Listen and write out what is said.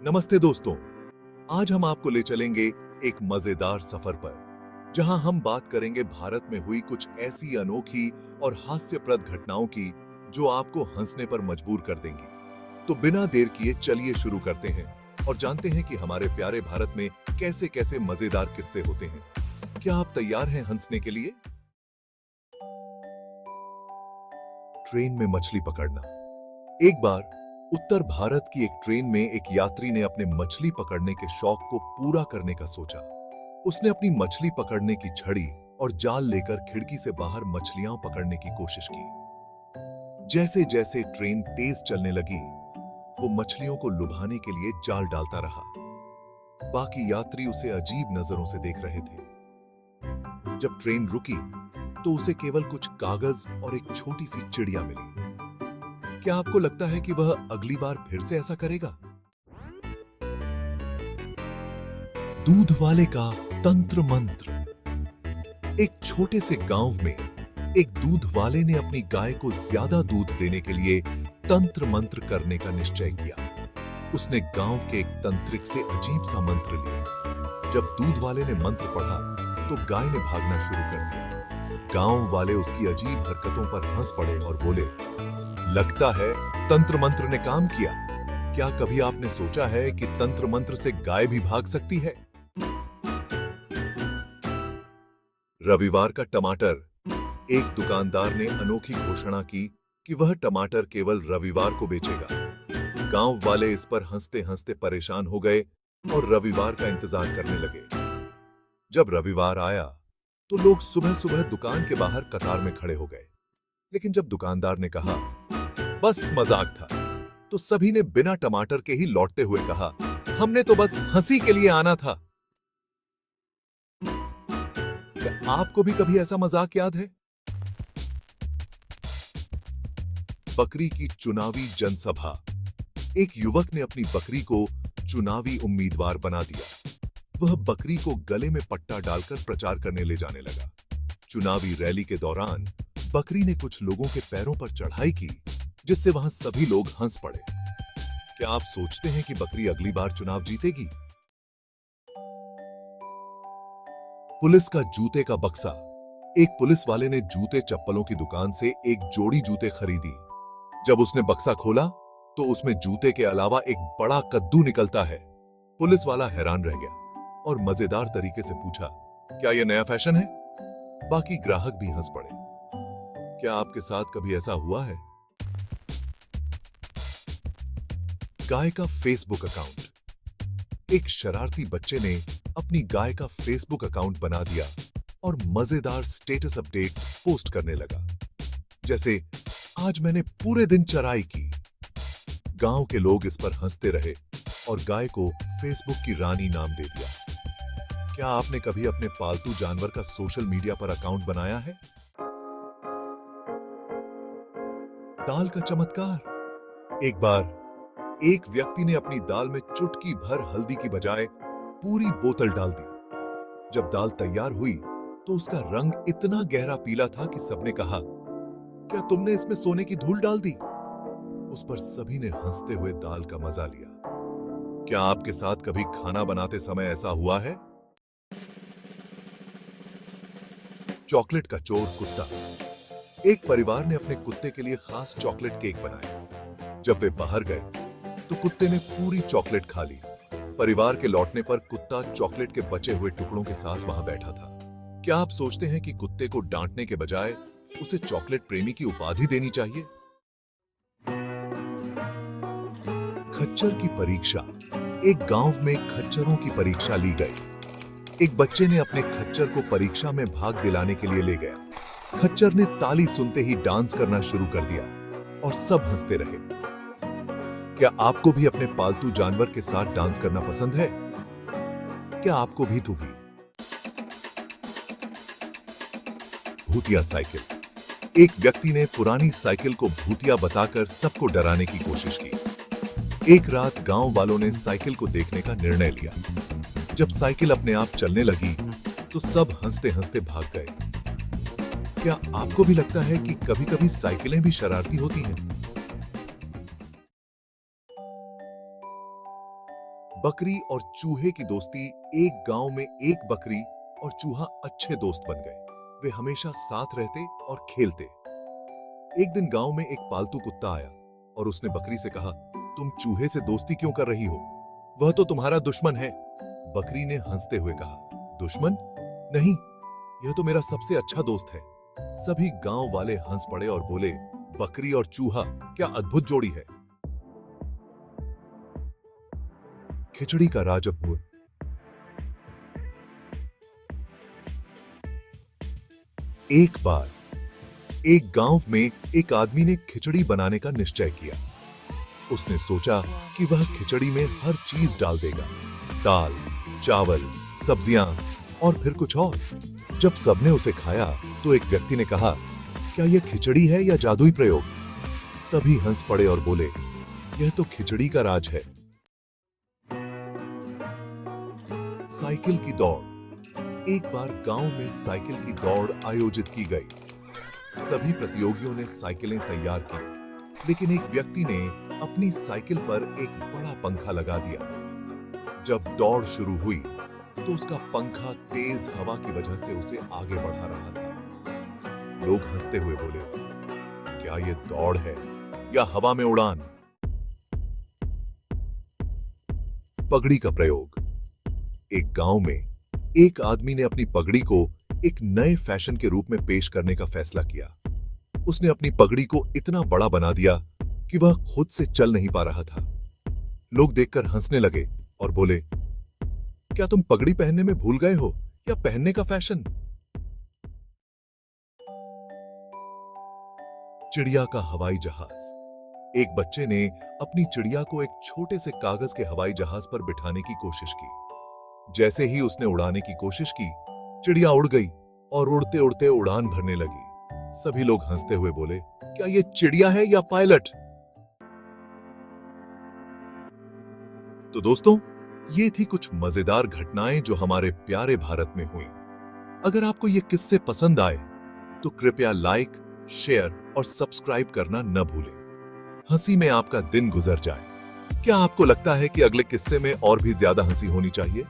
नमस्ते दोस्तों, आज हम आपको ले चलेंगे एक मजेदार सफर पर, जहां हम बात करेंगे भारत में हुई कुछ ऐसी अनोखी और हास्यप्रद घटनाओं की जो आपको हंसने पर मजबूर कर देंगी। तो बिना देर किए चलिए शुरू करते हैं और जानते हैं कि हमारे प्यारे भारत में कैसे कैसे मजेदार किस्से होते हैं। क्या आप तैयार हैं हंसने के लिए? ट्रेन में मछली पकड़ना। एक बार उत्तर भारत की एक ट्रेन में एक यात्री ने अपने मछली पकड़ने के शौक को पूरा करने का सोचा। उसने अपनी मछली पकड़ने की छड़ी और जाल लेकर खिड़की से बाहर मछलियां पकड़ने की कोशिश की। जैसे जैसे ट्रेन तेज चलने लगी, वो मछलियों को लुभाने के लिए जाल डालता रहा। बाकी यात्री उसे अजीब नजरों से देख रहे थे। जब ट्रेन रुकी, तो उसे केवल कुछ कागज और एक छोटी सी चिड़िया मिली। क्या आपको लगता है कि वह अगली बार फिर से ऐसा करेगा? दूध वाले का तंत्र मंत्र। एक छोटे से गांव में एक दूध वाले ने अपनी गाय को ज्यादा दूध देने के लिए तंत्र मंत्र करने का निश्चय किया। उसने गांव के एक तंत्रिक से अजीब सा मंत्र लिया। जब दूध वाले ने मंत्र पढ़ा, तो गाय ने भागना शुरू कर दिया। गांव वाले उसकी अजीब हरकतों पर हंस पड़े और बोले, लगता है तंत्र मंत्र ने काम किया। क्या कभी आपने सोचा है कि तंत्र मंत्र से गाय भी भाग सकती है? रविवार का टमाटर। एक दुकानदार ने अनोखी घोषणा की कि वह टमाटर केवल रविवार को बेचेगा। गांव वाले इस पर हंसते हंसते परेशान हो गए और रविवार का इंतजार करने लगे। जब रविवार आया, तो लोग सुबह सुबह दुकान के बाहर कतार में खड़े हो गए। लेकिन जब दुकानदार ने कहा, बस मजाक था, तो सभी ने बिना टमाटर के ही लौटते हुए कहा, हमने तो बस हंसी के लिए आना था। क्या आपको भी कभी ऐसा मजाक याद है? बकरी की चुनावी जनसभा। एक युवक ने अपनी बकरी को चुनावी उम्मीदवार बना दिया। वह बकरी को गले में पट्टा डालकर प्रचार करने ले जाने लगा। चुनावी रैली के दौरान बकरी ने कुछ लोगों के पैरों पर चढ़ाई की, जिससे वहां सभी लोग हंस पड़े। क्या आप सोचते हैं कि बकरी अगली बार चुनाव जीतेगी? पुलिस का जूते का बक्सा। एक पुलिस वाले ने जूते चप्पलों की दुकान से एक जोड़ी जूते खरीदी। जब उसने बक्सा खोला, तो उसमें जूते के अलावा एक बड़ा कद्दू निकलता है। पुलिस वाला हैरान रह गया और मजेदार तरीके से पूछा, क्या यह नया फैशन है? बाकी ग्राहक भी हंस पड़े। क्या आपके साथ कभी ऐसा हुआ है? गाय का फेसबुक अकाउंट। एक शरारती बच्चे ने अपनी गाय का फेसबुक अकाउंट बना दिया और मजेदार स्टेटस अपडेट्स पोस्ट करने लगा, जैसे आज मैंने पूरे दिन चराई की। गांव के लोग इस पर हंसते रहे और गाय को फेसबुक की रानी नाम दे दिया। क्या आपने कभी अपने पालतू जानवर का सोशल मीडिया पर अकाउंट बनाया है? दाल का चमत्कार। एक बार एक व्यक्ति ने अपनी दाल में चुटकी भर हल्दी की बजाय पूरी बोतल डाल दी। जब दाल तैयार हुई, तो उसका रंग इतना गहरा पीला था कि सबने कहा, क्या तुमने इसमें सोने की धूल डाल दी? उस पर सभी ने हंसते हुए दाल का मजा लिया। क्या आपके साथ कभी खाना बनाते समय ऐसा हुआ है? चॉकलेट का चोर कुत्ता। एक परिवार ने अपने कुत्ते के लिए खास चॉकलेट केक बनाया। जब वे बाहर गए, तो कुत्ते ने पूरी चॉकलेट खा ली। परिवार के लौटने पर कुत्ता चॉकलेट के बचे हुए टुकड़ों के साथ वहां बैठा था। क्या आप सोचते हैं कि कुत्ते को डांटने के बजाय उसे चॉकलेट प्रेमी की उपाधि देनी चाहिए? खच्चर की परीक्षा। एक गांव में खच्चरों की परीक्षा ली गई। एक बच्चे ने अपने खच्चर को परीक्षा में भाग दिलाने के लिए ले गया। खच्चर ने ताली सुनते ही डांस करना शुरू कर दिया और सब हंसते रहे। क्या आपको भी अपने पालतू जानवर के साथ डांस करना पसंद है? क्या आपको भी तो भी? भूतिया साइकिल। एक व्यक्ति ने पुरानी साइकिल को भूतिया बताकर सबको डराने की कोशिश की। एक रात गांव वालों ने साइकिल को देखने का निर्णय लिया। जब साइकिल अपने आप चलने लगी, तो सब हंसते हंसते भाग गए। क्या आपको भी लगता है कि कभी-कभी साइकिलें भी शरारती होती हैं? बकरी और चूहे की दोस्ती। एक गांव में एक बकरी और चूहा अच्छे दोस्त बन गए। वे हमेशा साथ रहते और खेलते। एक दिन गांव में एक पालतू कुत्ता आया और उसने बकरी से कहा, तुम चूहे से दोस्ती क्यों कर रही हो? वह तो तुम्हारा दुश्मन है। बकरी ने हंसते हुए कहा, दुश्मन नहीं, यह तो मेरा सबसे अच्छा दोस्त है। सभी गांव वाले हंस पड़े और बोले, बकरी और चूहा, क्या अद्भुत जोड़ी है। खिचड़ी का राज अब हुआ। एक बार एक गांव में एक आदमी ने खिचड़ी बनाने का निश्चय किया। उसने सोचा कि वह खिचड़ी में हर चीज डाल देगा, दाल, चावल, सब्जियां और फिर कुछ और। जब सबने उसे खाया तो एक व्यक्ति ने कहा, क्या यह खिचड़ी है या जादुई प्रयोग? सभी हंस पड़े और बोले, यह तो खिचड़ी का राज है। साइकिल की दौड़। एक बार गांव में साइकिल की दौड़ आयोजित की गई। सभी प्रतियोगियों ने साइकिलें तैयार की, लेकिन एक व्यक्ति ने अपनी साइकिल पर एक बड़ा पंखा लगा दिया। जब दौड़ शुरू हुई तो उसका पंखा तेज हवा की वजह से उसे आगे बढ़ा रहा था। लोग हंसते हुए बोले, क्या यह दौड़ है या हवा में उड़ान? पगड़ी का प्रयोग। एक गांव में एक आदमी ने अपनी पगड़ी को एक नए फैशन के रूप में पेश करने का फैसला किया। उसने अपनी पगड़ी को इतना बड़ा बना दिया कि वह खुद से चल नहीं पा रहा था। लोग देखकर हंसने लगे और बोले, क्या तुम पगड़ी पहनने में भूल गए हो या पहनने का फैशन? चिड़िया का हवाई जहाज। एक बच्चे ने अपनी चिड़िया को एक छोटे से कागज के हवाई जहाज पर बिठाने की कोशिश की। जैसे ही उसने उड़ाने की कोशिश की, चिड़िया उड़ गई और उड़ते उड़ते उड़ान भरने लगी। सभी लोग हंसते हुए बोले, क्या यह चिड़िया है या पायलट? तो दोस्तों, ये थी कुछ मजेदार घटनाएं जो हमारे प्यारे भारत में हुई। अगर आपको ये किस्से पसंद आए तो कृपया लाइक, शेयर और सब्सक्राइब करना न भूलें। हंसी में आपका दिन गुजर जाए। क्या आपको लगता है कि अगले किस्से में और भी ज्यादा हंसी होनी चाहिए?